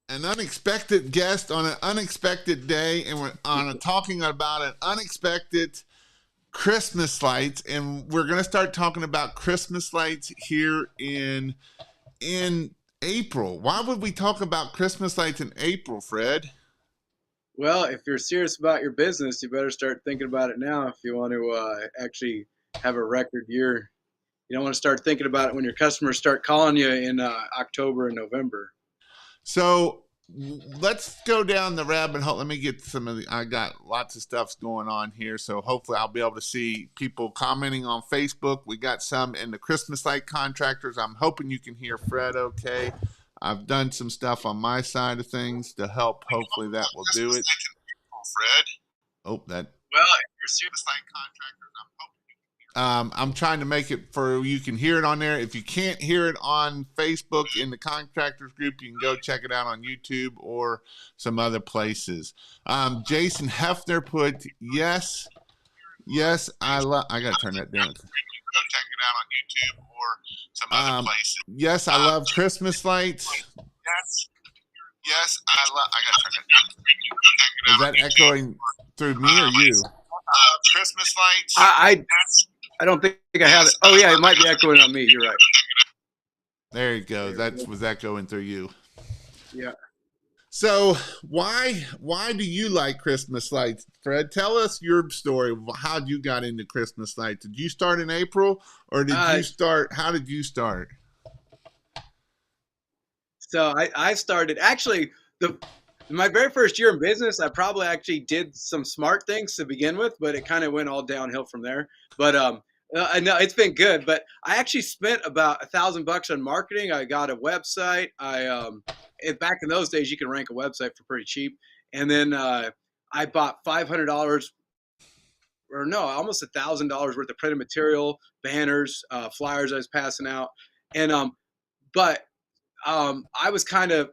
an unexpected guest on an unexpected day, and we're talking about an unexpected Christmas lights, and we're going to start talking about Christmas lights here in April. Why would we talk about Christmas lights in April, Fred? Well, if you're serious about your business, you better start thinking about it now if you want to actually have a record year. You don't want to start thinking about it when your customers start calling you in October and November. So let's go down the rabbit hole. Let me get some of the. I got lots of stuff going on here, so hopefully I'll be able to see people commenting on Facebook. We got some in the Christmas light contractors. I'm hoping you can hear Fred okay. I've done some stuff on my side of things to help. Hopefully that will do it. Fred. Oh, that. Well, if you're serious light contractors, I'm hoping. I'm trying to make it for you can hear it on there. If you can't hear it on Facebook in the contractors group, you can go check it out on YouTube or some other places. Jason Hefner put yes, yes. I gotta turn that down. Go check it out on YouTube or some other places. Yes, I love Christmas lights. Yes, yes, I gotta turn that down. Is that echoing through me or you? Christmas lights. I don't think I have it. Oh yeah, it might be echoing on me. You're right. There you go. That was echoing through you. Yeah. So why do you like Christmas lights, Fred? Tell us your story. How you got into Christmas lights? Did you start in April, or did you start? How did you start? So I started actually the my very first year in business. I probably actually did some smart things to begin with, but it kind of went all downhill from there. But I know it's been good. But I actually spent about $1,000 on marketing. I got a website. Back in those days, you could rank a website for pretty cheap, and then I bought $500 or no, almost $1,000 worth of printed material, banners, flyers I was passing out, and but I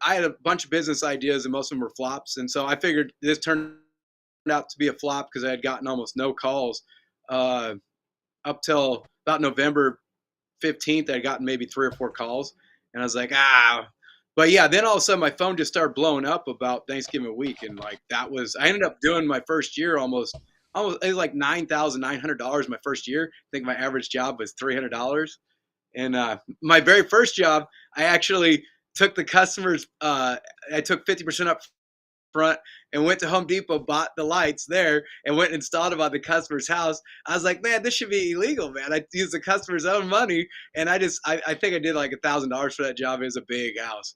had a bunch of business ideas and most of them were flops. And so I figured this turned out to be a flop because I had gotten almost no calls uh, up till about November 15th. I'd gotten maybe 3 or 4 calls and I was like, but yeah, then all of a sudden my phone just started blowing up about Thanksgiving week. And like, I ended up doing my first year almost, it was like $9,900 my first year. I think my average job was $300. And my very first job, I actually took the customers. I took 50% up front and went to Home Depot, bought the lights there, and went and installed them on the customer's house. I was like, man, this should be illegal, man. I used the customer's own money, and I think I did like $1,000 for that job. It was a big house.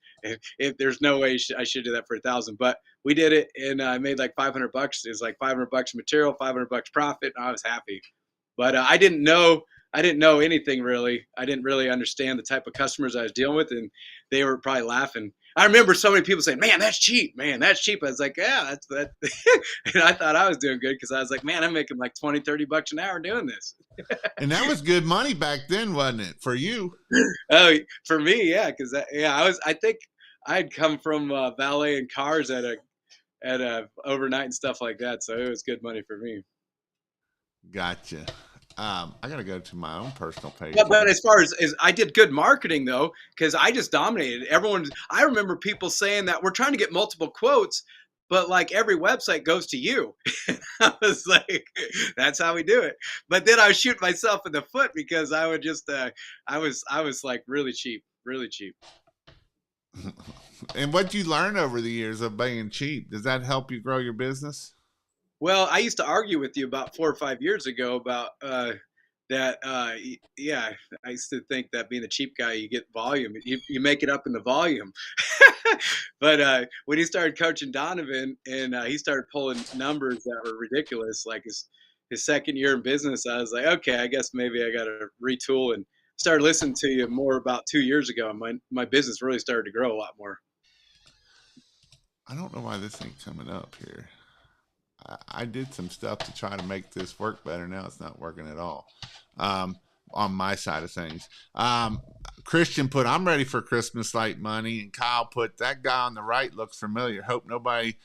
If there's no way I should do that for 1,000, but we did it, and I made like $500. It was like $500 material, $500 profit, and I was happy. But I didn't know anything really. I didn't really understand the type of customers I was dealing with, and they were probably laughing. I remember so many people saying, "Man, that's cheap. Man, that's cheap." I was like, "Yeah, that's that." And I thought I was doing good because I was like, "Man, I'm making like 20, $30 an hour doing this." And that was good money back then, wasn't it, for you? Oh, for me, yeah, because yeah, I think I'd come from valeting cars at a overnight and stuff like that, so it was good money for me. Gotcha. I gotta go to my own personal page. But as far as I did good marketing though, because I just dominated everyone. I remember people saying that we're trying to get multiple quotes, but like every website goes to you. I was like, that's how we do it. But then I would shoot myself in the foot because I would just, I was like really cheap, really cheap. And what you learn over the years of being cheap, does that help you grow your business? Well, I used to argue with you about 4 or 5 years ago about that. Yeah, I used to think that being a cheap guy, you get volume. You make it up in the volume. But when he started coaching Donovan and he started pulling numbers that were ridiculous, like his second year in business, I was like, okay, I guess maybe I got to retool and started listening to you more about 2 years ago. And my business really started to grow a lot more. I don't know why this ain't coming up here. I did some stuff to try to make this work better. Now it's not working at all. Um, on my side of things. Christian put, I'm ready for Christmas light money. And Kyle put, that guy on the right looks familiar. Hope nobody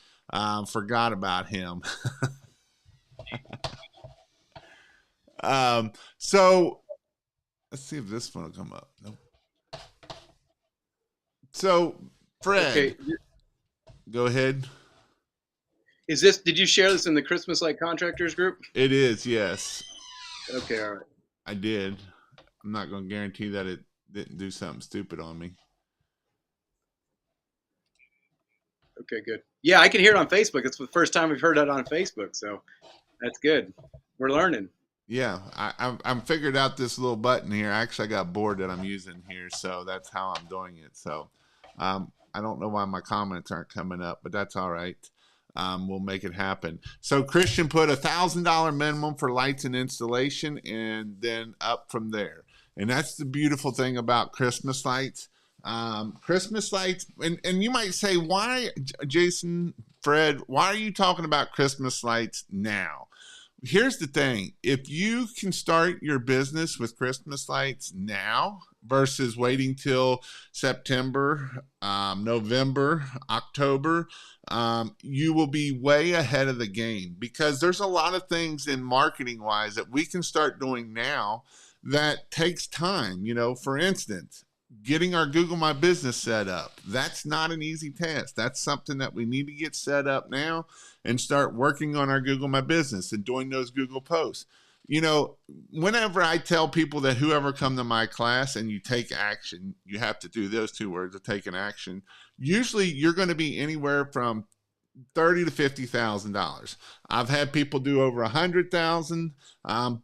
forgot about him. So let's see if this one will come up. Nope. So, Fred, Okay. Go ahead. Is this? Did you share this in the Christmas Light Contractors group? It is, yes. Okay, all right. I did. I'm not going to guarantee that it didn't do something stupid on me. Okay, good. Yeah, I can hear it on Facebook. It's the first time we've heard that on Facebook, so that's good. We're learning. Yeah, I'm figured out this little button here. Actually, I got bored that I'm using here, so that's how I'm doing it. So, I don't know why my comments aren't coming up, but that's all right. We'll make it happen. So Christian put $1,000 minimum for lights and installation, and then up from there. And that's the beautiful thing about Christmas lights. Christmas lights, and you might say, why, Jason, Fred, why are you talking about Christmas lights now? Here's the thing, if you can start your business with Christmas lights now versus waiting till September, November, October, you will be way ahead of the game, because there's a lot of things in marketing wise that we can start doing now that takes time. For instance, getting our Google My Business set up. That's not an easy task. That's something that we need to get set up now and start working on our Google My Business and doing those Google posts. Whenever I tell people that whoever come to my class and you take action, you have to do those two words of taking action. Usually you're going to be anywhere from $30,000 to $50,000. I've had people do over 100,000,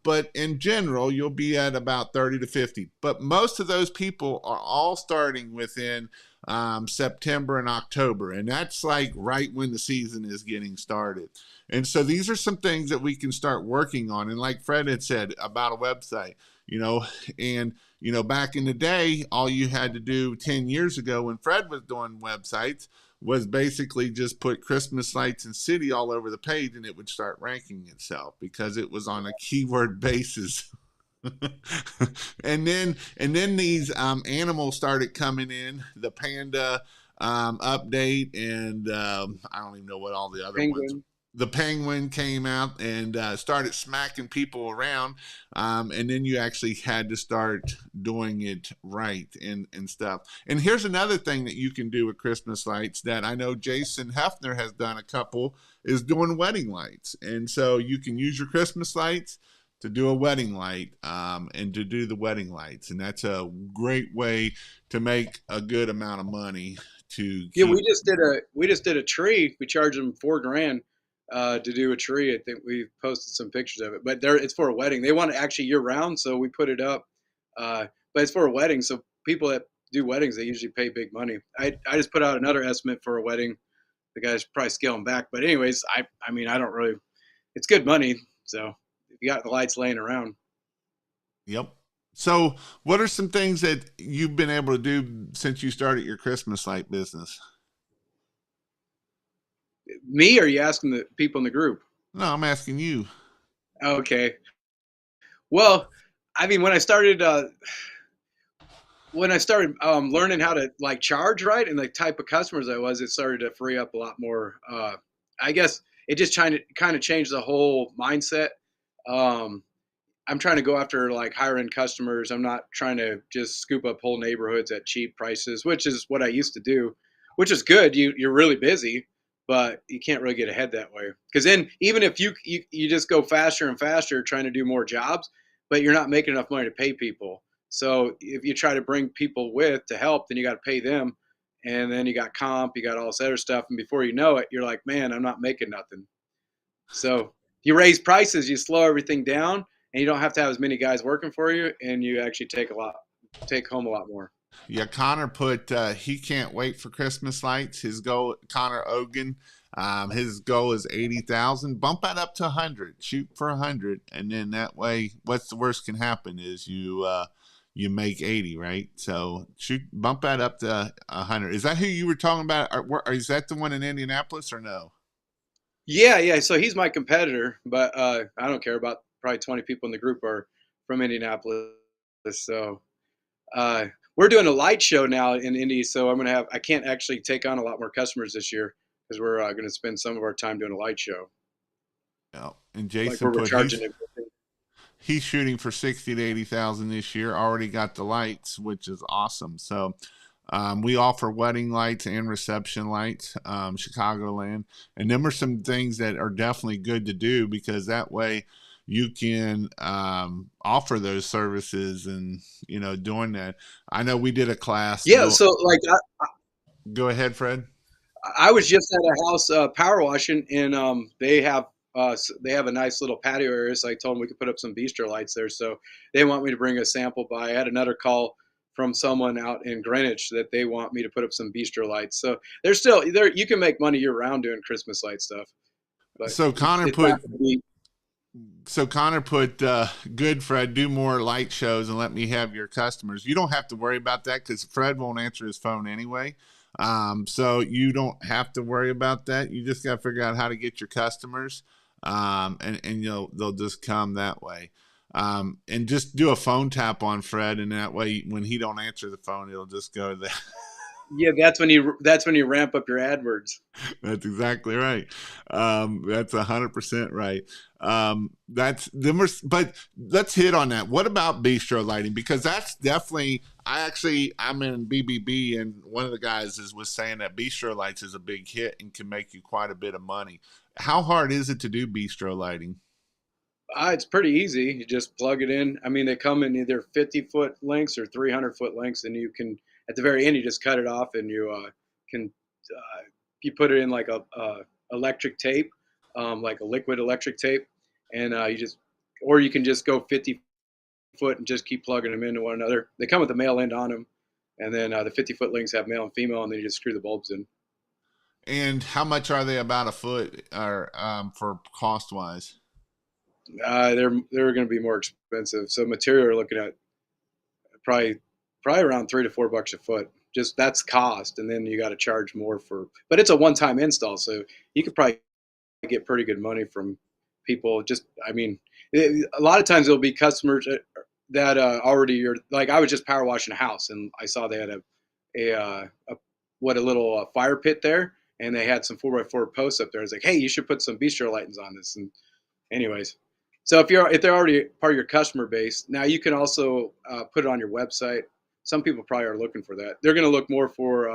but in general, you'll be at about 30 to 50. But most of those people are all starting within September and October, and that's like right when the season is getting started. And so these are some things that we can start working on. And like Fred had said about a website, and back in the day, all you had to do 10 years ago when Fred was doing websites was basically just put Christmas lights and city all over the page, and it would start ranking itself because it was on a keyword basis. and then these animals started coming in, the panda update, and I don't even know what all the other ones. Penguin. The penguin came out and started smacking people around, and then you actually had to start doing it right and stuff. And here's another thing that you can do with Christmas lights that I know Jason Hefner has done a couple, is doing wedding lights. And so you can use your Christmas lights to do a wedding light, and to do the wedding lights, and that's a great way to make a good amount of money to Yeah, keep. we just did a tree. We charged them $4,000 to do a tree. I think we posted some pictures of it, but it's for a wedding. They want it actually year round, so we put it up. But it's for a wedding, so people that do weddings, they usually pay big money. I just put out another estimate for a wedding. The guy's probably scaling back, but anyways, I mean I don't really. It's good money, so if you got the lights laying around. Yep. So what are some things that you've been able to do since you started your Christmas light business? Me, or are you asking the people in the group? No, I'm asking you. Okay. Well, I mean, when I started learning how to like charge right and the type of customers I was, it started to free up a lot more. I guess it just kind of changed the whole mindset. Um, I'm trying to go after like higher end customers. I'm not trying to just scoop up whole neighborhoods at cheap prices, which is what I used to do, which is good. You're really busy, but you can't really get ahead that way. Because then even if you just go faster and faster trying to do more jobs, but you're not making enough money to pay people. So if you try to bring people with to help, then you got to pay them, and then you got comp, you got all this other stuff, and before you know it, you're like, man, I'm not making nothing. So you raise prices, you slow everything down, and you don't have to have as many guys working for you, and you actually take home a lot more. Yeah, Connor put he can't wait for Christmas lights. His goal, Connor Ogan, his goal is 80,000. Bump that up to 100. Shoot for 100, and then that way, what's the worst can happen is you make 80, right? So shoot, bump that up to 100. Is that who you were talking about? Or is that the one in Indianapolis or no? Yeah, yeah. So he's my competitor, but I don't care about probably 20 people in the group are from Indianapolis. So uh, we're doing a light show now in Indy. So I can't actually take on a lot more customers this year because we're going to spend some of our time doing a light show, Yeah. And like Jason where we're put charging he's it. he's shooting for 60 to 80,000 this year. Already got the lights, which is awesome. So We offer wedding lights and reception lights, Chicagoland, and them are some things that are definitely good to do because that way you can offer those services and doing that. I know we did a class. Yeah. So like Go ahead, Fred. I was just at a house power washing, and they have a nice little patio area. So I told them we could put up some Bistro Lights there. So they want me to bring a sample by. I had another call from someone out in Greenwich that they want me to put up some Bistro Lights. So there's still there. You can make money year round doing Christmas light stuff, but So Connor it's not put going to be. So Connor put, good Fred, do more light shows and let me have your customers. You don't have to worry about that because Fred won't answer his phone anyway. So you don't have to worry about that. You just got to figure out how to get your customers, and they'll just come that way. And just do a phone tap on Fred, and that way when he don't answer the phone, it'll just go there. Yeah, that's when you ramp up your AdWords. That's exactly right. That's 100% right. That's but let's hit on that. What about bistro lighting? Because that's definitely. I'm in BBB, and one of the guys was saying that bistro lights is a big hit and can make you quite a bit of money. How hard is it to do bistro lighting? It's pretty easy. You just plug it in. I mean, they come in either 50-foot lengths or 300-foot lengths, and you can at the very end you just cut it off, and can you put it in like a electric tape, like a liquid electric tape, and or you can just go 50-foot and just keep plugging them into one another. They come with a male end on them, and then the 50-foot links have male and female, and then you just screw the bulbs in. And how much are they about a foot, or for cost wise? They're going to be more expensive. So material, you're looking at probably probably around $3 to $4 a foot. Just that's cost, and then you got to charge more for. But it's a one-time install, so you could probably get pretty good money from people. Just, I mean, a lot of times there'll be customers that already are like. I was just power washing a house, and I saw they had a little fire pit there, and they had some 4x4 posts up there. I was like, hey, you should put some bistro lightings on this, and anyways, so if they're already part of your customer base, now you can also put it on your website. Some people probably are looking for that. They're going to look more for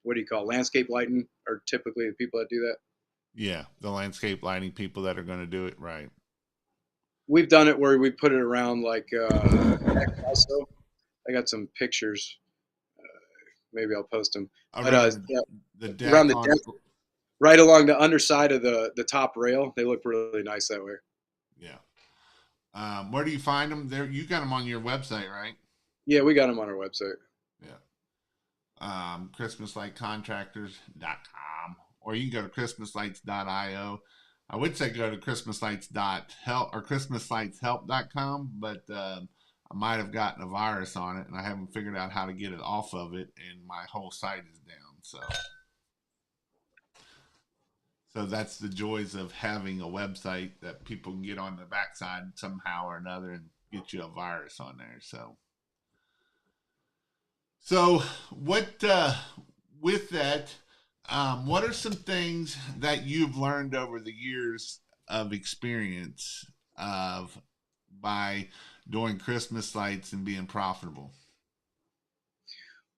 what do you call landscape lighting, are typically the people that do that. Yeah, the landscape lighting people that are going to do it right. We've done it where we put it around like also. I got some pictures. Maybe I'll post them. But Around the around deck the on. deck, right along the underside of the top rail, they look really nice that way. Yeah. Where do you find them? There, you got them on your website, right? Yeah, we got them on our website. Yeah. ChristmasLightContractors.com, or you can go to ChristmasLights.io. I would say go to ChristmasLights.help or ChristmasLightsHelp.com, but I might have gotten a virus on it, and I haven't figured out how to get it off of it, and my whole site is down. So that's the joys of having a website that people can get on the backside somehow or another and get you a virus on there. So what with that? What are some things that you've learned over the years of experience of by doing Christmas lights and being profitable?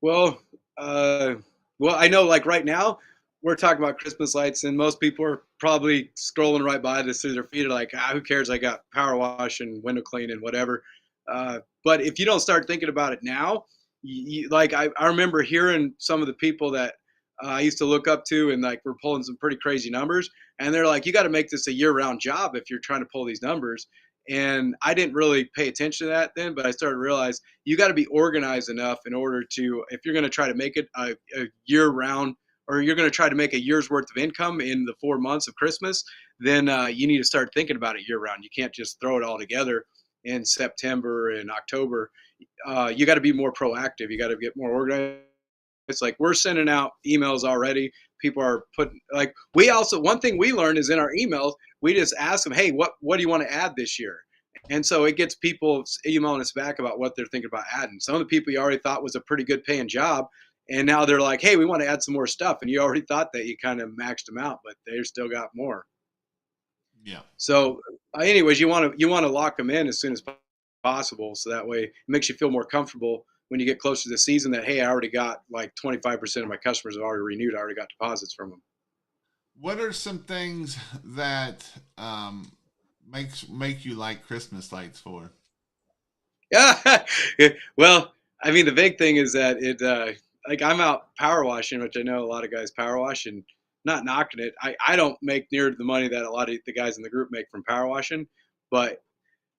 Well, uh, well, I know like right now we're talking about Christmas lights, and most people are probably scrolling right by this through their feet. Are like, who cares? I got power wash and window clean and whatever. But if you don't start thinking about it now, like I remember hearing some of the people that I used to look up to, and like we're pulling some pretty crazy numbers, and they're like, you got to make this a year-round job if you're trying to pull these numbers. And I didn't really pay attention to that then, but I started to realize you got to be organized enough in order to, if you're going to try to make it a year round, or you're going to try to make a year's worth of income in the 4 months of Christmas, then you need to start thinking about it year round. You can't just throw it all together in September and October. You got to be more proactive. You got to get more organized. It's like we're sending out emails already. People are putting like we also one thing we learned is in our emails we just ask them, hey, what do you want to add this year? And so it gets people emailing us back about what they're thinking about adding. Some of the people you already thought was a pretty good paying job, and now they're like, hey, we want to add some more stuff, and you already thought that you kind of maxed them out, but they still got more. Yeah. So, anyways, you want to lock them in as soon as possible, so that way it makes you feel more comfortable when you get closer to the season that, hey, I already got like 25% of my customers have already renewed. I already got deposits from them. What are some things that make you like Christmas lights for? Yeah. Well, I mean, the big thing is that like I'm out power washing, which I know a lot of guys power wash, and not knocking it. I don't make near the money that a lot of the guys in the group make from power washing, but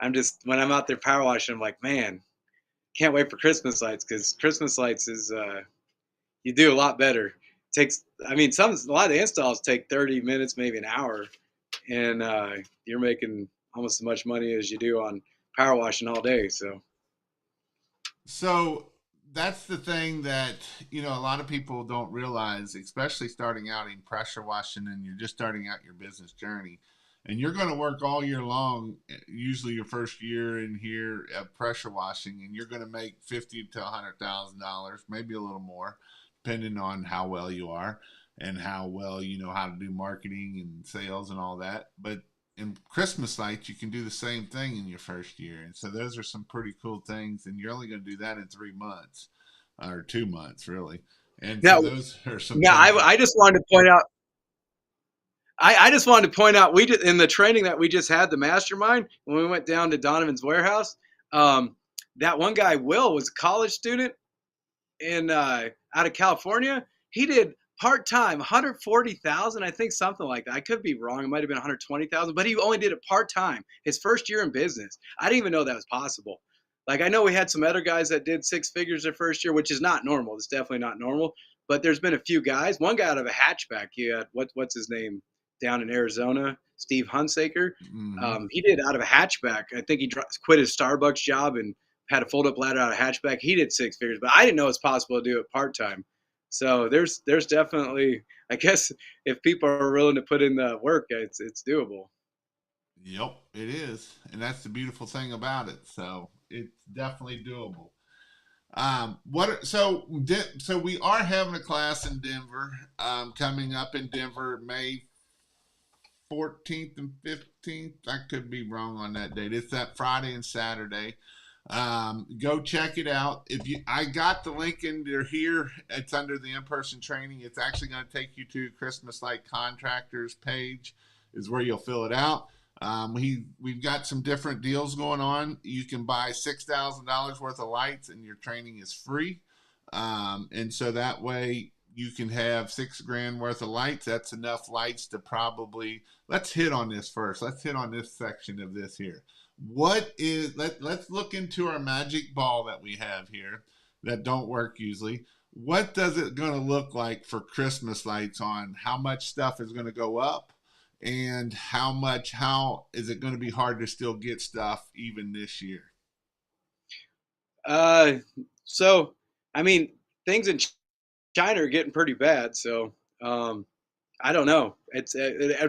I'm just, when I'm out there power washing, I'm like, man, can't wait for Christmas lights, because Christmas lights is, you do a lot better. It takes, I mean, a lot of the installs take 30 minutes, maybe an hour, and you're making almost as much money as you do on power washing all day. So So that's the thing that a lot of people don't realize, especially starting out in pressure washing and you're just starting out your business journey, and you're going to work all year long. Usually, your first year in here at pressure washing, and you're going to make $50,000 to $100,000, maybe a little more, depending on how well you are and how well you know how to do marketing and sales and all that. But in Christmas lights, you can do the same thing in your first year. And so those are some pretty cool things. And you're only going to do that in 3 months or 2 months, really. And so now, those are some now things that, I just wanted to point out. I just wanted to point out, we did in the training that we just had, the mastermind, when we went down to Donovan's warehouse. Um, that one guy, Will, was a college student in out of California. He did part time, 140,000, I think, something like that. I could be wrong. It might have been 120,000, but he only did it part time. His first year in business. I didn't even know that was possible. Like, I know we had some other guys that did six figures their first year, which is not normal. It's definitely not normal. But there's been a few guys. One guy out of a hatchback. He had what's his name down in Arizona, Steve Hunsaker. mm-hmm. He did out of a hatchback. I think he quit his Starbucks job and had a fold up ladder out of hatchback. He did six figures, but I didn't know it's possible to do it part time. So there's definitely, I guess, if people are willing to put in the work, it's doable. Yep, it is. And that's the beautiful thing about it. So it's definitely doable. So we are having a class in Denver, coming up in Denver, May 14th and 15th. I could be wrong on that date. It's that Friday and Saturday. Go check it out. I got the link in there here. It's under the in-person training. It's actually going to take you to Christmas Light Contractors page, is where you'll fill it out. We've got some different deals going on. You can buy $6,000 worth of lights, and your training is free. And so that way you can have 6 grand worth of lights. That's enough lights to probably, let's hit on this first. Let's hit on this section of this here. Let's look into our magic ball that we have here that don't work usually. What does it going to look like for Christmas lights, on how much stuff is going to go up, and how is it going to be hard to still get stuff even this year? Uh, so I mean, things in China are getting pretty bad. So um, I don't know.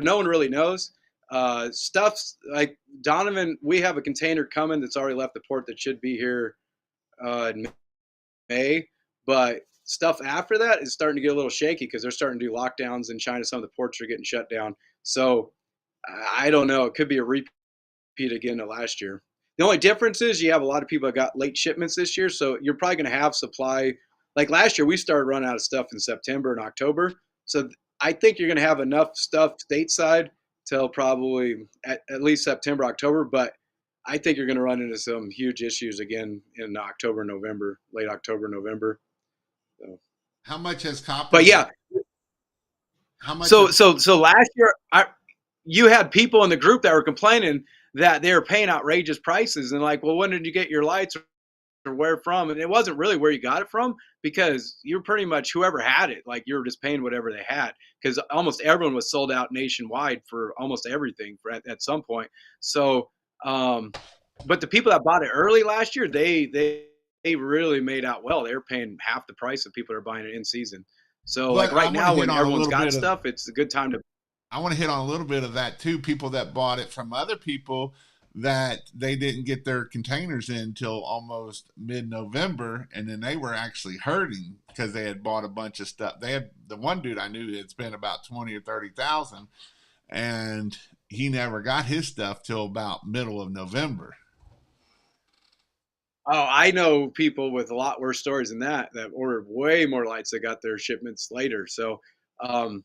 No one really knows. Stuff's like Donovan. We have a container coming that's already left the port that should be here in May, but stuff after that is starting to get a little shaky because they're starting to do lockdowns in China. Some of the ports are getting shut down. So I don't know. It could be a repeat again of last year. The only difference is you have a lot of people that got late shipments this year, so you're probably going to have supply. Like last year, we started running out of stuff in September and October. So I think you're going to have enough stuff stateside till probably at least September, October. But I think you're going to run into some huge issues again in October, November, late October, November. So, How much has copper but been? yeah, How much so has so so last year, you had people in the group that were complaining that they were paying outrageous prices, and like, well, when did you get your lights or where from? And it wasn't really where you got it from, because you're pretty much whoever had it, like you were just paying whatever they had, because almost everyone was sold out nationwide for almost everything at some point. So um but the people that bought it early last year, they really made out well. They were paying half the price of people that are buying it in season. So like but I right want to now, hit when on a everyone's little got bit of stuff, it's a good time to. I want to hit on a little bit of that too. People that bought it from other people, that they didn't get their containers in until almost mid-November, and then they were actually hurting because they had bought a bunch of stuff. They had, the one dude I knew had spent about 20 or 30,000, and he never got his stuff till about middle of November. Oh, I know people with a lot worse stories than that that ordered way more lights that got their shipments later. So, um,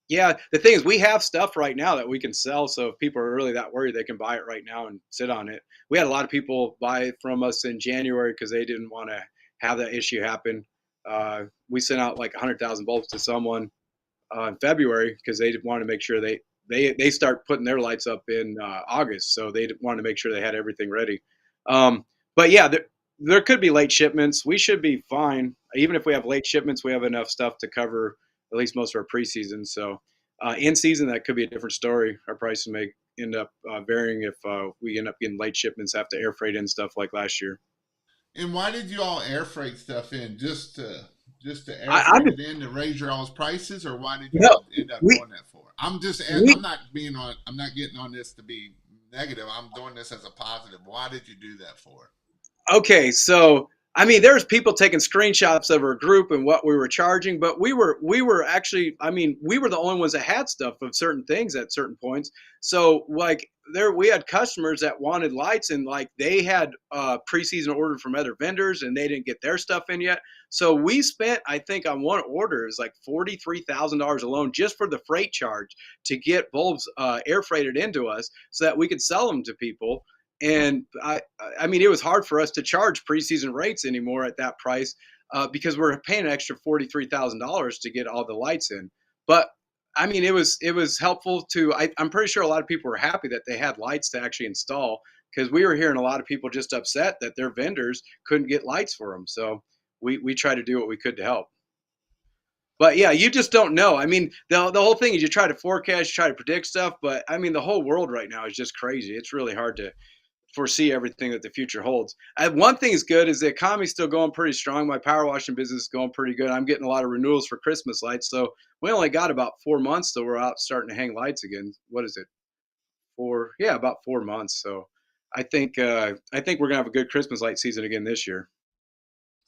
yeah, the thing is, we have stuff right now that we can sell. So if people are really that worried, they can buy it right now and sit on it. We had a lot of people buy it from us in January because they didn't want to have that issue happen. We sent out like 100,000 bulbs to someone in February because they wanted to make sure they start putting their lights up in August, so they wanted to make sure they had everything ready. Um, but yeah, there could be late shipments. We should be fine. Even if we have late shipments, we have enough stuff to cover at least most of our preseason. So in season, that could be a different story. Our prices may end up varying if we end up getting late shipments, have to air freight in stuff like last year. And why did you all air freight stuff in? Just to air I'm freight just it in to raise your all's prices, or why did you no, all end up we doing that for? I'm just I'm we not being on I'm not getting on this to be negative. I'm doing this as a positive. Why did you do that for? Okay, so I mean, there's people taking screenshots of our group and what we were charging, but we were actually, I mean, we were the only ones that had stuff of certain things at certain points. So like there, we had customers that wanted lights, and like they had preseason ordered from other vendors, and they didn't get their stuff in yet. So we spent, I think, on one order is like $43,000 alone just for the freight charge to get bulbs air freighted into us, so that we could sell them to people. And I mean, it was hard for us to charge preseason rates anymore at that price because we're paying an extra $43,000 to get all the lights in. But I mean, it was helpful to. I'm pretty sure a lot of people were happy that they had lights to actually install, because we were hearing a lot of people just upset that their vendors couldn't get lights for them. So we try to do what we could to help. But yeah, you just don't know. I mean, the whole thing is you try to forecast, you try to predict stuff, but I mean, the whole world right now is just crazy. It's really hard to foresee everything that the future holds. One thing is good is the economy's still going pretty strong. My power washing business is going pretty good. I'm getting a lot of renewals for Christmas lights. So we only got about 4 months till we're out starting to hang lights again. What is it? Yeah, about 4 months. So I think we're gonna have a good Christmas light season again this year.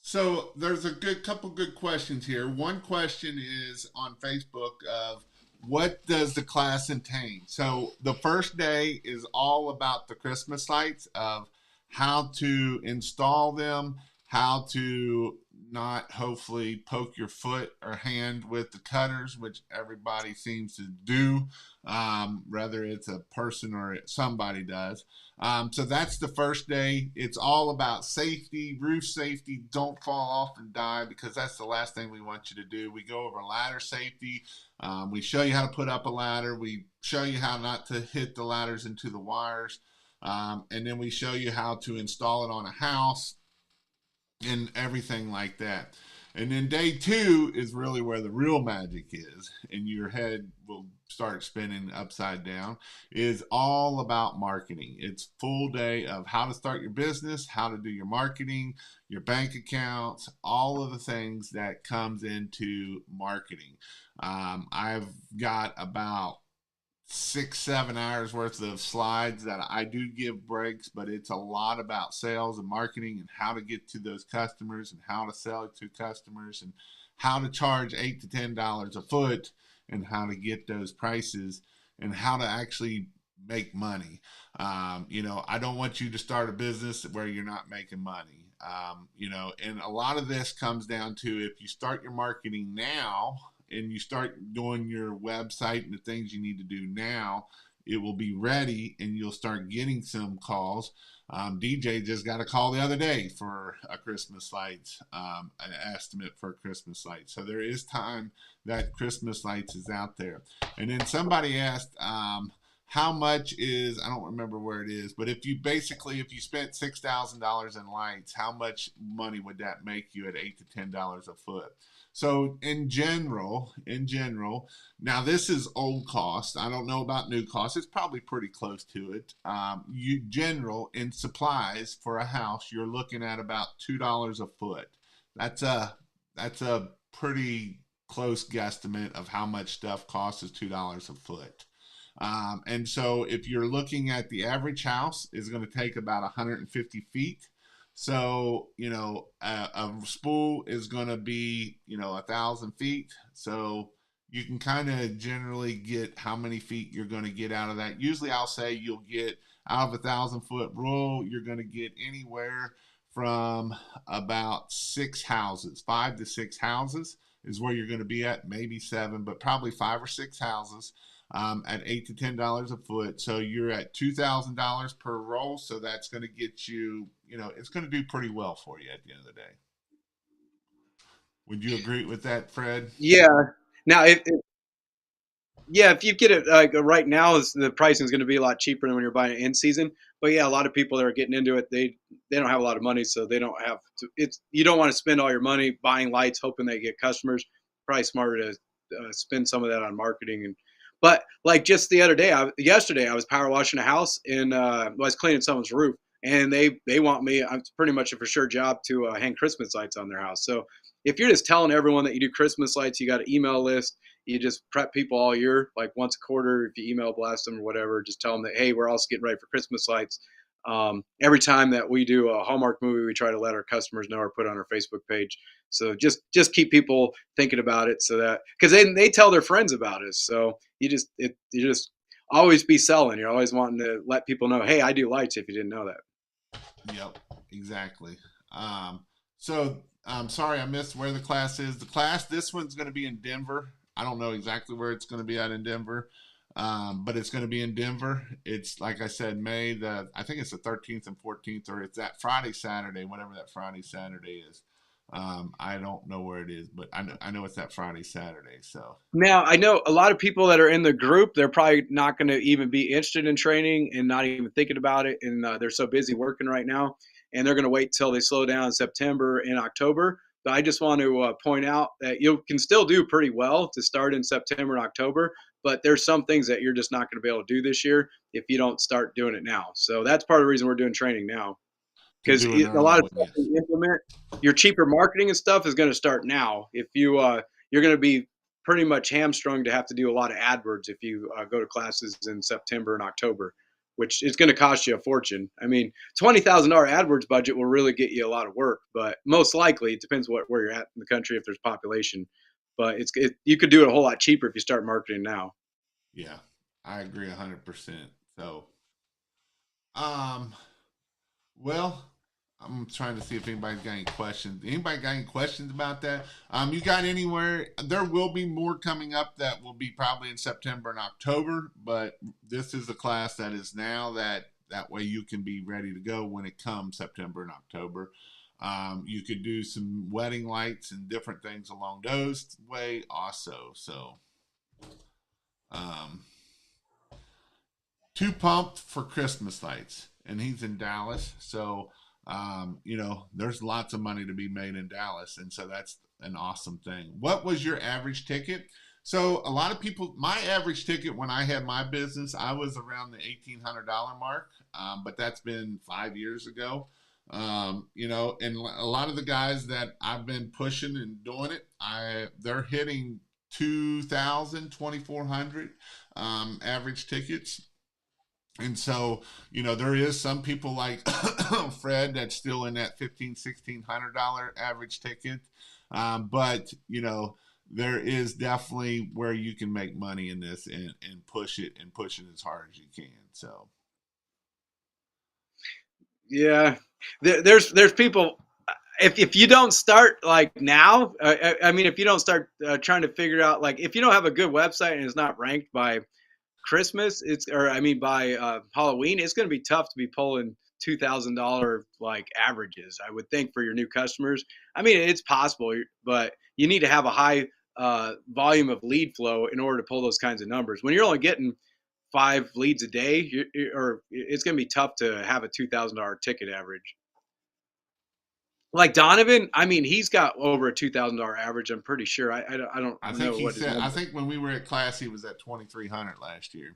So there's a good couple good questions here. One question is on Facebook of what does the class contain? So the first day is all about the Christmas lights of how to install them, how to not hopefully poke your foot or hand with the cutters, which everybody seems to do, whether it's a person or somebody does. So that's the first day. It's all about safety, roof safety. Don't fall off and die, because that's the last thing we want you to do. We go over ladder safety. We show you how to put up a ladder. We show you how not to hit the ladders into the wires. And then we show you how to install it on a house and everything like that. And then day two is really where the real magic is, and your head will start spinning upside down. Is all about marketing. It's full day of how to start your business, how to do your marketing, your bank accounts, all of the things that comes into marketing. I've got about 6 7 hours worth of slides that I do give breaks, but it's a lot about sales and marketing and how to get to those customers and how to sell it to customers and how to charge $8 to $10 a foot and how to get those prices and how to actually make money. I don't want you to start a business where you're not making money. And a lot of this comes down to, if you start your marketing now and you start doing your website and the things you need to do now, it will be ready and you'll start getting some calls. DJ just got a call the other day for a Christmas lights, an estimate for a Christmas light. So there is time that Christmas lights is out there. And then somebody asked, how much is, I don't remember where it is, but if you spent $6,000 in lights, how much money would that make you at $8 to $10 a foot? So in general, now this is old cost. I don't know about new cost. It's probably pretty close to it. You general in supplies for a house, you're looking at about $2 a foot. That's a pretty close guesstimate of how much stuff costs, is $2 a foot. And so if you're looking at the average house is going to take about 150 feet. So, a spool is going to be, 1,000 feet. So you can kind of generally get how many feet you're going to get out of that. Usually I'll say you'll get out of 1,000 foot roll, you're going to get anywhere from about 6 houses, 5 to 6 houses is where you're going to be at, maybe seven, but probably 5 or 6 houses at $8 to $10 a foot. So you're at $2,000 per roll. So that's going to get you, it's going to do pretty well for you at the end of the day. Would you agree with that, Fred? Yeah. Now, yeah, if you get it like right now, the pricing is going to be a lot cheaper than when you're buying it in season. But yeah, a lot of people that are getting into it, they don't have a lot of money, so they don't have to. It's you don't want to spend all your money buying lights, hoping they get customers. Probably smarter to spend some of that on marketing. But like just the other day, yesterday, I was power washing a house and I was cleaning someone's roof, and they want me. I'm pretty much a for sure job to hang Christmas lights on their house. So if you're just telling everyone that you do Christmas lights, you got an email list, you just prep people all year, like once a quarter, if you email blast them or whatever, just tell them that, hey, we're also getting ready for Christmas lights. Every time that we do a Hallmark movie, we try to let our customers know or put it on our Facebook page. So just keep people thinking about it, so that because they tell their friends about us. So you just always be selling. You're always wanting to let people know, hey, I do lights. If you didn't know that. Yep, exactly. So I'm sorry I missed where the class is. This one's going to be in Denver. I don't know exactly where it's going to be at in Denver, but it's going to be in Denver. It's like I said, I think it's the 13th and 14th, or it's that Friday, Saturday, whatever that Friday, Saturday is. I don't know where it is, but I know it's that Friday, Saturday. So Now, I know a lot of people that are in the group, they're probably not going to even be interested in training and not even thinking about it. And they're so busy working right now. And they're going to wait till they slow down in September and October. But I just want to point out that you can still do pretty well to start in September and October. But there's some things that you're just not going to be able to do this year if you don't start doing it now. So that's part of the reason we're doing training now, to because do it a lot early, of stuff yes. you implement, your cheaper marketing and stuff is going to start now. If you're going to be pretty much hamstrung to have to do a lot of AdWords if you go to classes in September and October, which is going to cost you a fortune. I mean, $20,000 AdWords budget will really get you a lot of work, but most likely it depends where you're at in the country if there's population. But you could do it a whole lot cheaper if you start marketing now. Yeah, I agree 100%. So, um, well, I'm trying to see if anybody's got any questions. Anybody got any questions about that? You got anywhere? There will be more coming up that will be probably in September and October, but this is the class that is now that way you can be ready to go when it comes September and October. You could do some wedding lights and different things along those way also. So, um, too pumped for Christmas lights, and he's in Dallas. So, there's lots of money to be made in Dallas, and so that's an awesome thing. What was your average ticket? So, a lot of people, my average ticket when I had my business, I was around the $1,800 mark, but that's been 5 years ago. And a lot of the guys that I've been pushing and doing it, they're hitting 2,000, 2,400 average tickets. And so, there is some people like Fred that's still in that $1,500, $1,600 average ticket. But, there is definitely where you can make money in this and push it and push it as hard as you can. So, Yeah, there's people. If you don't start like now, I mean, if you don't start trying to figure out, like, if you don't have a good website and it's not ranked by Christmas, or I mean by Halloween, it's going to be tough to be pulling $2,000 like averages. I would think for your new customers. I mean, it's possible, but you need to have a high volume of lead flow in order to pull those kinds of numbers. When you're only getting 5 leads a day, or it's going to be tough to have a $2,000 ticket average. Like Donovan, I mean, he's got over a $2,000 average. I'm pretty sure. I don't I think know what his I number. think when we were at class, he was at 2,300 last year.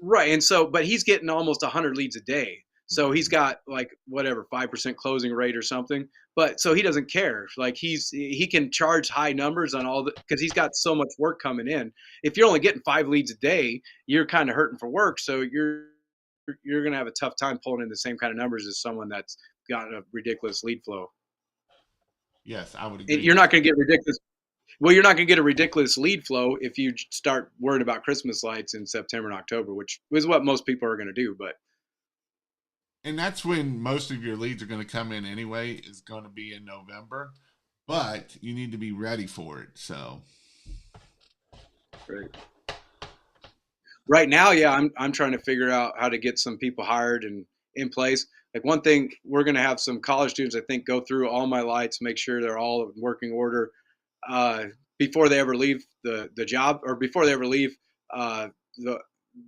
Right, and so, but he's getting almost 100 leads a day. So he's Mm-hmm. got like whatever 5% closing rate or something. But so he doesn't care. Like he can charge high numbers on all the because he's got so much work coming in. If you're only getting 5 leads a day, you're kind of hurting for work. So you're gonna have a tough time pulling in the same kind of numbers as someone that's got a ridiculous lead flow. Yes, I would And agree. you're not gonna get ridiculous. Well, you're not going to get a ridiculous lead flow if you start worrying about Christmas lights in September and October, which is what most people are going to do. But and that's when most of your leads are going to come in anyway, is going to be in November, but you need to be ready for it. So Right. Right now, yeah, I'm trying to figure out how to get some people hired and in place. Like one thing, we're going to have some college students, I think, go through all my lights, make sure they're all in working order uh, before they ever leave the job, or before they ever leave uh, the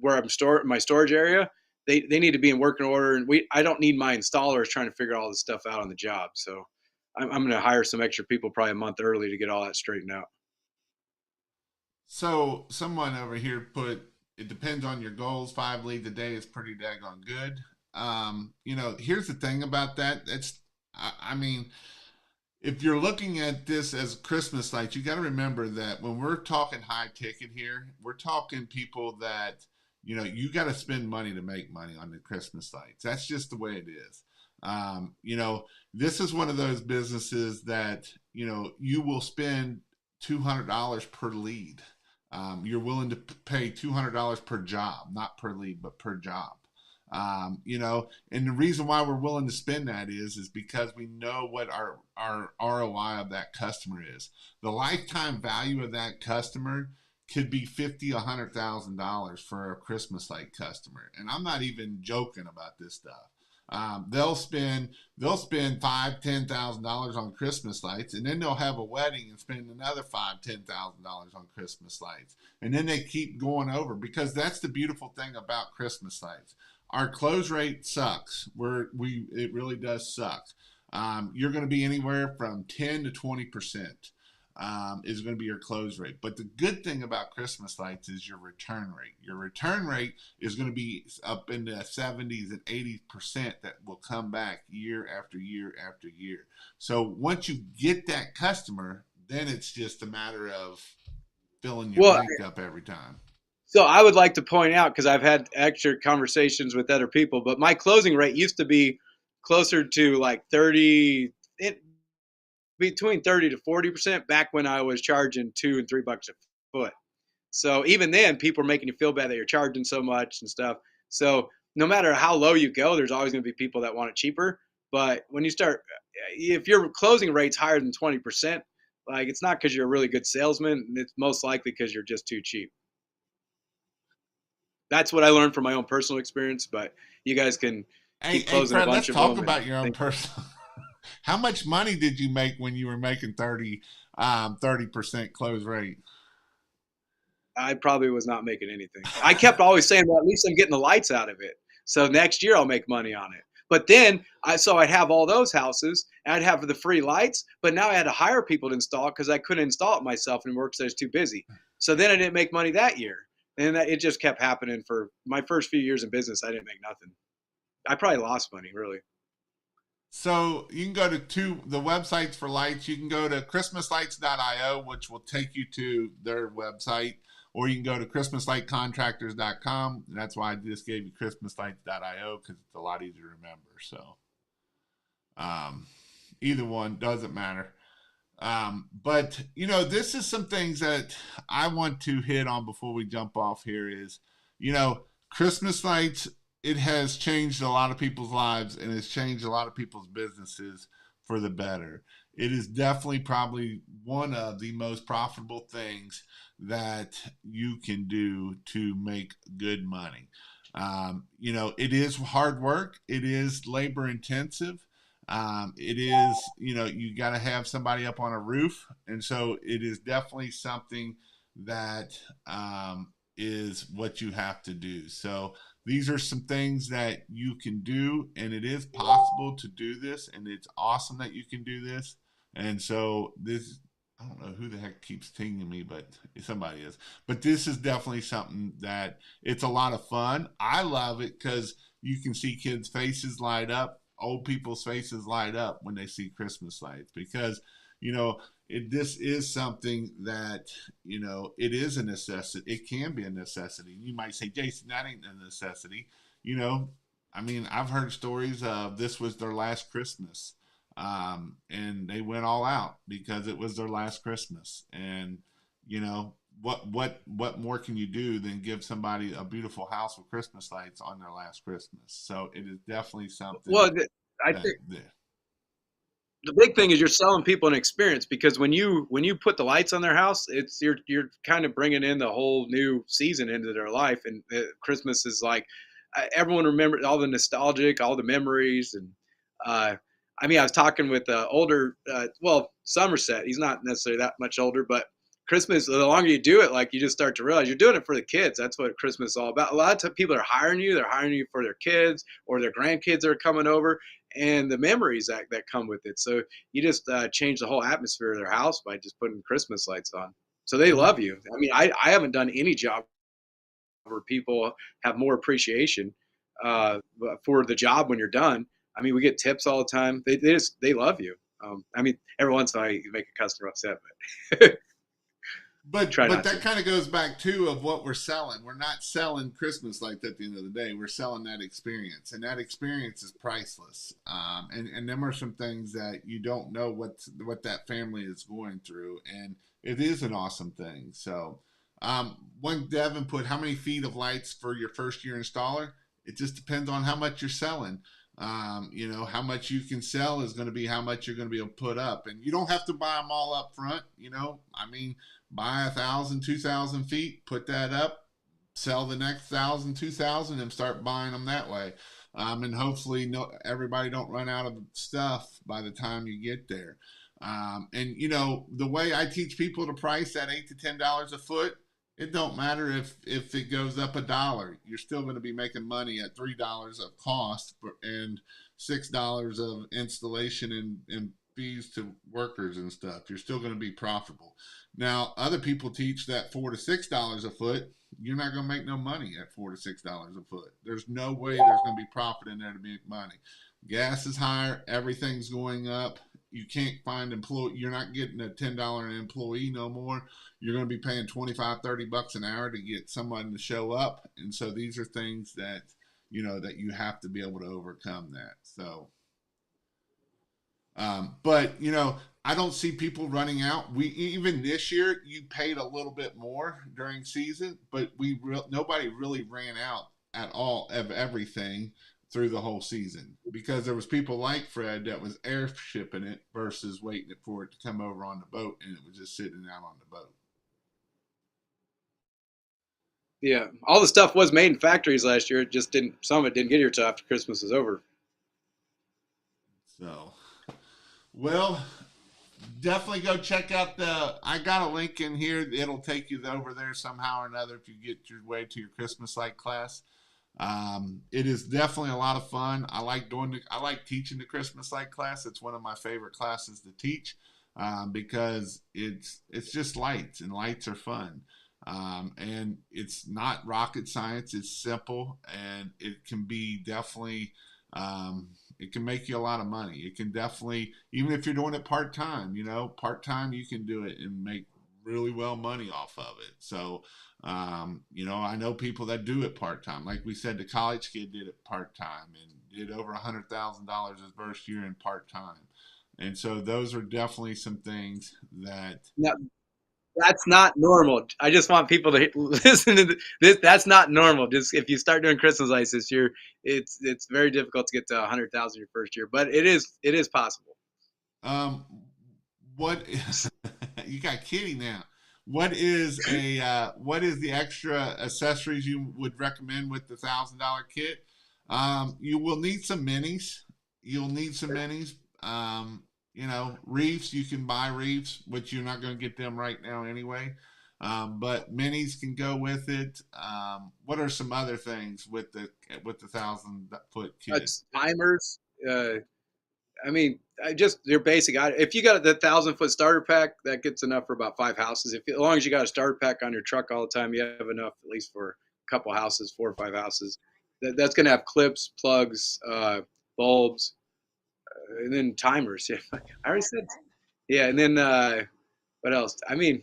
where I'm stored my storage area. They need to be in working order, and I don't need my installers trying to figure all this stuff out on the job. So I'm going to hire some extra people probably a month early to get all that straightened out. So someone over here put, it depends on your goals. 5 leads a day is pretty daggone good. Here's the thing about that. I mean, if you're looking at this as Christmas lights, you got to remember that when we're talking high ticket here, we're talking people that, you got to spend money to make money on the Christmas lights. That's just the way it is. This is one of those businesses that, you will spend $200 per lead. You're willing to pay $200 per job, not per lead, but per job. And the reason why we're willing to spend that is because we know what our ROI of that customer is. The lifetime value of that customer could be $50,000-$100,000 for a Christmas light customer, and I'm not even joking about this stuff. They'll spend $5,000-$10,000 on Christmas lights, and then they'll have a wedding and spend another $5,000-$10,000 on Christmas lights, and then they keep going over, because that's the beautiful thing about Christmas lights. Our close rate sucks. It really does suck. You're going to be anywhere from 10 to 20%. Is going to be your close rate. But the good thing about Christmas lights is your return rate. Your return rate is going to be up in the 70s and 80% that will come back year after year after year. So once you get that customer, then it's just a matter of filling your Well, bank up every time. so I would like to point out, because I've had extra conversations with other people, but my closing rate used to be closer to like 30, between 30 to 40% back when I was charging $2 and $3 a foot. So even then, people are making you feel bad that you're charging so much and stuff. So no matter how low you go, there's always going to be people that want it cheaper. But when you start, if your closing rate's higher than 20%, like it's not because you're a really good salesman. It's most likely because you're just too cheap. That's what I learned from my own personal experience. But you guys can Hey, keep hey, closing a Fred, bunch let's of talk them. And about your own think personal. How much money did you make when you were making 30% close rate? I probably was not making anything. I kept always saying, well, at least I'm getting the lights out of it. So next year I'll make money on it. But then I'd have all those houses and I'd have the free lights, but now I had to hire people to install because I couldn't install it myself anymore because I was too busy. So then I didn't make money that year. And it just kept happening for my first few years in business. I didn't make nothing. I probably lost money, really. So you can go to the websites for lights. You can go to christmaslights.io, which will take you to their website, or you can go to christmaslightcontractors.com. And that's why I just gave you christmaslights.io, because it's a lot easier to remember. So um, either one doesn't matter. But this is some things that I want to hit on before we jump off here is, Christmas lights, it has changed a lot of people's lives, and it's changed a lot of people's businesses for the better. It is definitely probably one of the most profitable things that you can do to make good money. It is hard work. It is labor intensive. It is, you got to have somebody up on a roof. And so it is definitely something that is what you have to do. So these are some things that you can do, and it is possible to do this, and it's awesome that you can do this. And so I don't know who the heck keeps tinging me, but somebody is. But this is definitely something that it's a lot of fun. I love it because you can see kids' faces light up, old people's faces light up when they see Christmas lights, because this is something that it is a necessity. It can be a necessity. You might say, Jason, that ain't a necessity. you know I mean, I've heard stories of this was their last Christmas, and they went all out because it was their last Christmas. And what more can you do than give somebody a beautiful house with Christmas lights on their last Christmas? So it is definitely something Well, I that, think the big thing is you're selling people an experience, because when you put the lights on their house, it's you're kind of bringing in the whole new season into their life. And Christmas is like, everyone remembers all the nostalgic, all the memories. And uh, I mean, I was talking with older, well, Somerset. He's not necessarily that much older, but Christmas, the longer you do it, like, you just start to realize you're doing it for the kids. That's what Christmas is all about. A lot of times people are hiring you. They're hiring you for their kids or their grandkids that are coming over, and the memories that come with it. So you just change the whole atmosphere of their house by just putting Christmas lights on. So they love you. I mean, I haven't done any job where people have more appreciation for the job when you're done. I mean, we get tips all the time. They love you. I mean, every once in a while you make a customer upset, but try but not that to. kind of goes back too of what we're selling. We're not selling Christmas lights at the end of the day. We're selling that experience, and that experience is priceless. And them are some things that you don't know what that family is going through, and it is an awesome thing. So, one Devin put how many feet of lights for your first year installer? It just depends on how much you're selling. How much you can sell is going to be how much you're going to be able to put up, and you don't have to buy them all up front. I mean, buy 1,000, 2,000 feet, put that up, sell the next 1,000, 2,000, and start buying them that way. And hopefully, everybody don't run out of stuff by the time you get there. And the way I teach people to price at $8 to $10 a foot, it don't matter if it goes up $1. You're still going to be making money at $3 of cost and $6 of installation and fees to workers and stuff. You're still going to be profitable. Now, other people teach that $4 to $6 a foot. You're not going to make no money at $4 to $6 a foot. There's no way there's going to be profit in there to make money. Gas is higher. Everything's going up. You can't find employee. You're not getting a $10 an employee no more. You're going to be paying 25, $30 an hour to get someone to show up. And so these are things that, that you have to be able to overcome that. So, but I don't see people running out. We even this year you paid a little bit more during season, but nobody really ran out at all of everything through the whole season because there was people like Fred that was air shipping it versus waiting for it to come over on the boat, and it was just sitting out on the boat. Yeah, all the stuff was made in factories last year. It just didn't. Some of it didn't get here till after Christmas is over. So, well, definitely go check out I got a link in here. It'll take you over there somehow or another if you get your way to your Christmas light class. It is definitely a lot of fun. I like teaching the Christmas light class. It's one of my favorite classes to teach because it's just lights, and lights are fun. And it's not rocket science. It's simple, and it can be definitely it can make you a lot of money. It can definitely, even if you're doing it part time, part time you can do it and make really well money off of it. So, I know people that do it part time. Like we said, the college kid did it part time and did over $100,000 his first year in part time. And so those are definitely some things that. Now, that's not normal. I just want people to listen to this. That's not normal. Just if you start doing Christmas lights this year, it's very difficult to get to 100,000 your first year, but it is possible. Um, what you got kitty now? What is the extra accessories you would recommend with the $1,000 kit? You will need some minis. You'll need some minis. Reefs. You can buy reefs, which you're not going to get them right now anyway. But minis can go with it. What are some other things with the 1,000 foot kit? Timers. I mean, just your basic. If you got the 1,000 foot starter pack, that gets enough for about 5 houses. As long as you got a starter pack on your truck all the time, you have enough at least for a couple houses, 4 or 5 houses. That's going to have clips, plugs, bulbs, and then timers. Yeah, I already said. Yeah, and then what else? I mean,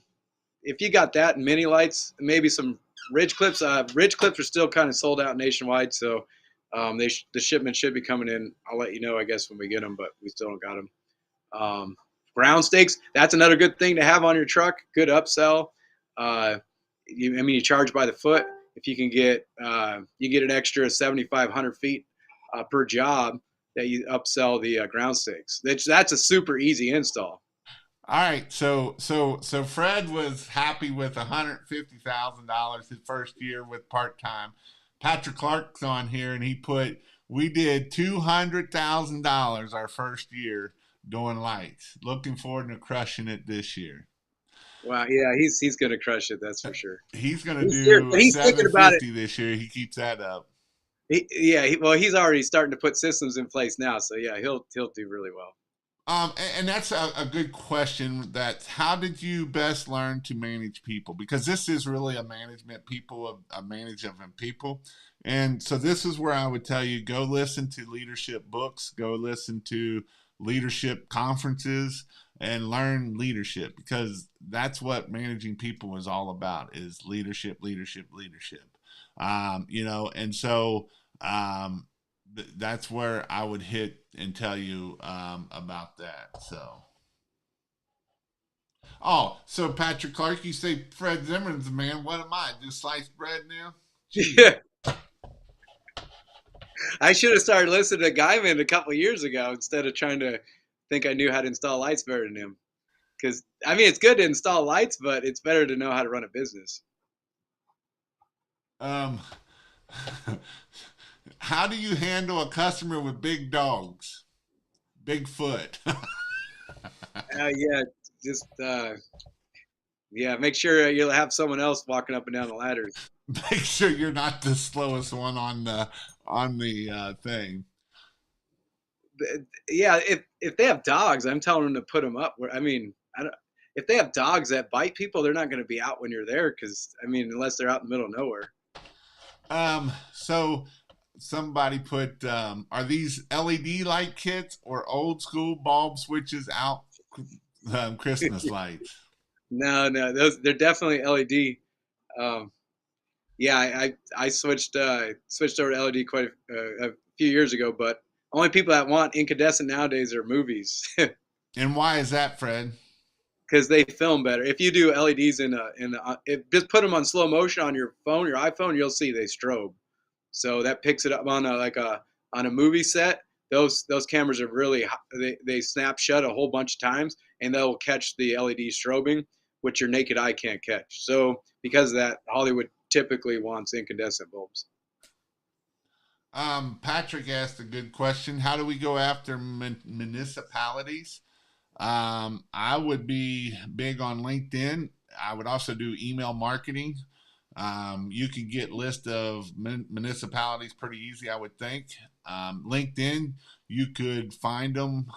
if you got that and mini lights, maybe some ridge clips. Ridge clips are still kind of sold out nationwide, so the shipment should be coming in. I'll let you know, I guess, when we get them, but we still don't got them. Ground stakes. That's another good thing to have on your truck. Good upsell. You charge by the foot. If you can get you get an extra 7,500 feet per job that you upsell the ground stakes. That's a super easy install. All right, so Fred was happy with $150,000 his first year with part time. Patrick Clark's on here, and he put we did $200,000 our first year doing lights. Looking forward to crushing it this year. Wow, yeah, he's gonna crush it. That's for sure. He's gonna He's serious, do but he's thinking about it. 750 this year. He keeps that up. Well, he's already starting to put systems in place now, so yeah, he'll do really well. And that's a good question. That's how did you best learn to manage people? Because this is really a management people, a management of people. And so this is where I would tell you go listen to leadership books, go listen to leadership conferences and learn leadership because that's what managing people is all about is leadership, leadership, leadership. And so that's where I would hit and tell you about that. So Patrick Clark, you say Fred Zimmerman's the man. What am I? Do sliced bread now? Gee. Yeah, I should have started listening to Guyman a couple years ago instead of trying to think I knew how to install lights better than him. Because I mean, it's good to install lights, but it's better to know how to run a business. Um, how do you handle a customer with big dogs? Bigfoot. Yeah, just yeah, make sure you'll have someone else walking up and down the ladders. Make sure you're not the slowest one on the thing. Yeah, if they have dogs, I'm telling them to put them up. I mean, I don't, if they have dogs that bite people, they're not going to be out when you're there because I mean, unless they're out in the middle of nowhere. So somebody put are these LED light kits or old school bulb switches out Christmas lights? No, no, those they're definitely LED. Um, yeah, I switched over to LED quite a few years ago, but only people that want incandescent nowadays are movies And why is that, Fred? because they film better. If you do LEDs just put them on slow motion on your phone, your iPhone, you'll see they strobe. So that picks it up on a movie set. Those cameras are really they snap shut a whole bunch of times, and they'll catch the LED strobing, which your naked eye can't catch. So because of that, Hollywood typically wants incandescent bulbs. Patrick asked a good question. How do we go after municipalities? I would be big on LinkedIn. I would also do email marketing. You can get list of municipalities pretty easy, I would think. LinkedIn, you could find them.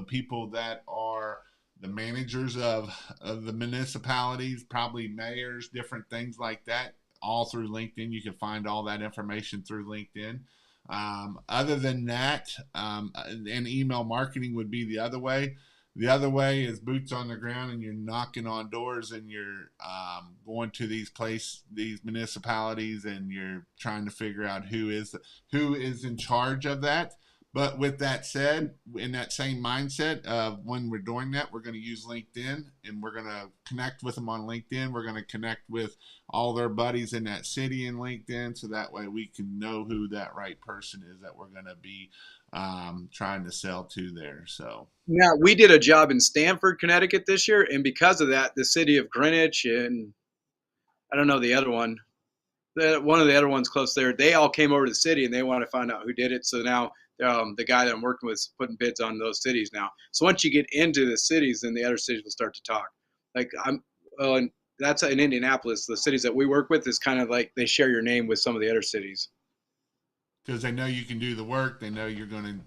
People that are the managers of the municipalities, probably mayors, different things like that. All through LinkedIn, you can find all that information through LinkedIn. Other than that, and email marketing would be the other way. The other way is boots on the ground, and you're knocking on doors, and you're going to these municipalities, and you're trying to figure out who is in charge of that. But with that said, in that same mindset of when we're doing that, we're going to use LinkedIn, and we're going to connect with them on LinkedIn. We're going to connect with all their buddies in that city in LinkedIn, so that way we can know who that right person is that we're going to be trying to sell to there. So Now we did a job in Stamford, Connecticut this year, and because of that, the city of Greenwich and I don't know the other one, one of the other ones close there, they all came over to the city and they want to find out who did it. So now the guy that I'm working with is putting bids on those cities now. So once you get into the cities, then the other cities will start to talk. Like and that's in Indianapolis. The cities that we work with is kind of like they share your name with some of the other cities. because they know you can do the work, they know you're going to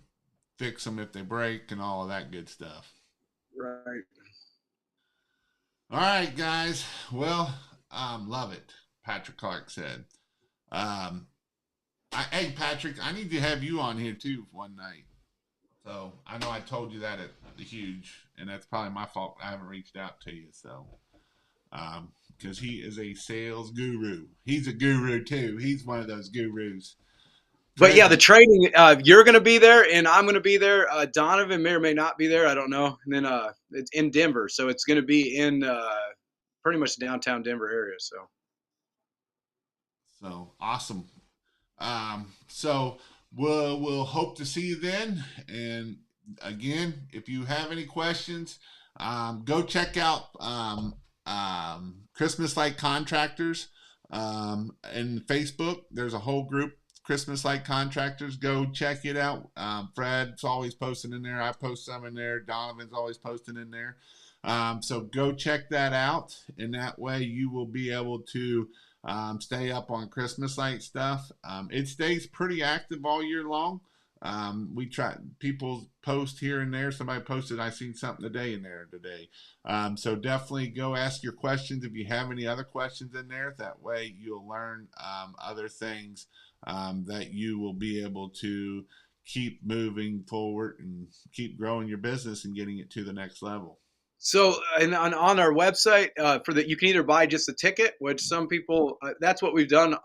fix them if they break, and all of that good stuff. Right. All right, guys. Well, love it. Patrick Clark said. Um, hey, Patrick, I need to have you on here too one night. So I know I told you that at the huge, and that's probably my fault. I haven't reached out to you, so because he is a sales guru. He's a guru too. He's one of those gurus. But yeah, Fred, the training, you're going to be there and I'm going to be there. Donovan may or may not be there. I don't know. And then it's in Denver. So it's going to be in pretty much the downtown Denver area. So awesome. So we'll hope to see you then. And again, if you have any questions, go check out Christmas Light Contractors in Facebook. There's a whole group, Christmas Light Contractors. Go check it out. Fred's always posting in there. I post some in there. Donovan's always posting in there. So go check that out, and that way you will be able to stay up on Christmas light stuff. It stays pretty active all year long. We try, people post here and there. Somebody posted, I seen something today in there today. So definitely go ask your questions if you have any other questions in there. That way you'll learn other things that you will be able to keep moving forward and keep growing your business and getting it to the next level. So, and on our website, for that, you can either buy just a ticket, which some people, that's what we've done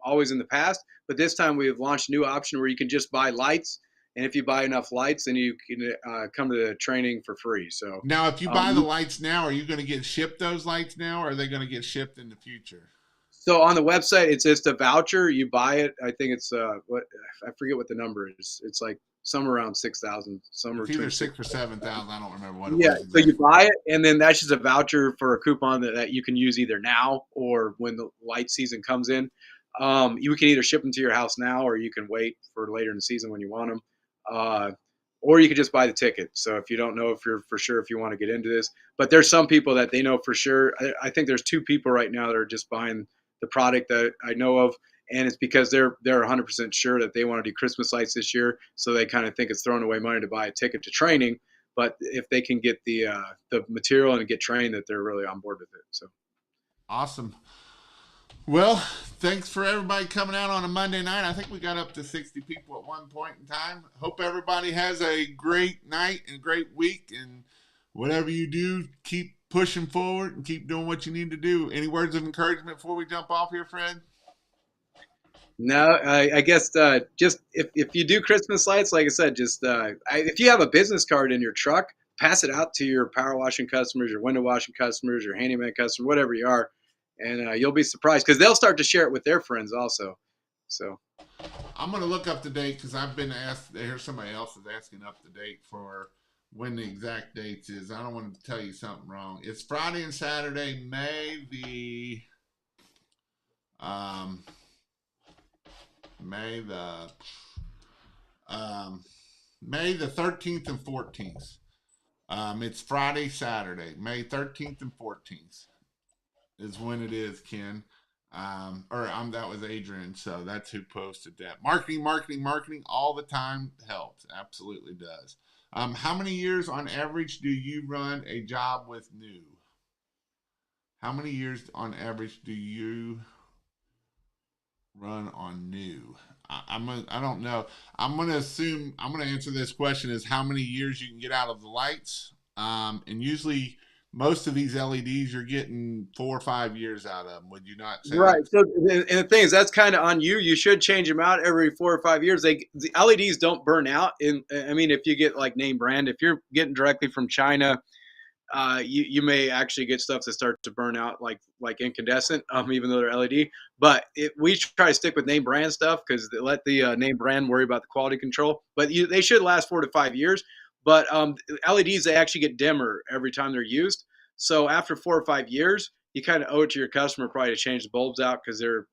always in the past. But this time we have launched a new option where you can just buy lights. And if you buy enough lights, then you can come to the training for free. So now, if you buy the lights now, are you going to get shipped those lights now, or are they going to get shipped in the future? So on the website, it's just a voucher. You buy it. I think it's what, I forget what the number is. It's like somewhere around 6,000. It's either 6 or 7,000. I don't remember what it was. Yeah. Exactly. So you buy it, and then that's just a voucher for a coupon that you can use either now or when the light season comes in. You can either ship them to your house now, or you can wait for later in the season when you want them. Or you could just buy the ticket. So if you don't know if you're for sure if you want to get into this, but there's some people that they know for sure. I think there's 2 people right now that are just buying the product that I know of, and it's because they're 100% sure that they want to do Christmas lights this year, so they kind of think it's throwing away money to buy a ticket to training. But if they can get the material and get trained, that they're really on board with it. So awesome. Well, thanks for everybody coming out on a Monday night. I think we got up to 60 people at one point in time. Hope everybody has a great night and great week, and whatever you do, keep pushing forward and keep doing what you need to do. Any words of encouragement before we jump off here, Fred? No, I guess just if you do Christmas lights, like I said, just if you have a business card in your truck, pass it out to your power washing customers, your window washing customers, your handyman customers, whatever you are, and you'll be surprised because they'll start to share it with their friends also. So I'm going to look up the date because I've been asked. Here's somebody else is asking up the date for when the exact dates is. I don't want to tell you something wrong. It's Friday and Saturday, May the May the 13th and 14th. It's Friday, Saturday, May 13th and 14th is when it is, Ken. That was Adrian, so that's who posted that. Marketing all the time helps. Absolutely does. How many years on average do you run a job with new? How many years on average do you run on new? I don't know. I'm going to assume, I'm going to answer this question is how many years you can get out of the lights. And usually most of these LEDs you're getting 4 or 5 years out of them. Would you not say right? that? So, and the thing is, that's kind of on you. You should change them out every 4 or 5 years. The LEDs don't burn out. I mean, if you get like name brand, if you're getting directly from China, you may actually get stuff that starts to burn out like incandescent, even though they're LED. But we try to stick with name brand stuff because they let the name brand worry about the quality control. But they should last 4 to 5 years. But LEDs, they actually get dimmer every time they're used. So after 4 or 5 years, you kind of owe it to your customer probably to change the bulbs out because the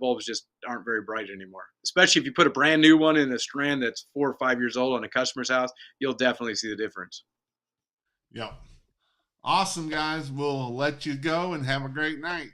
bulbs just aren't very bright anymore. Especially if you put a brand new one in a strand that's 4 or 5 years old on a customer's house, you'll definitely see the difference. Yep. Awesome, guys. We'll let you go and have a great night.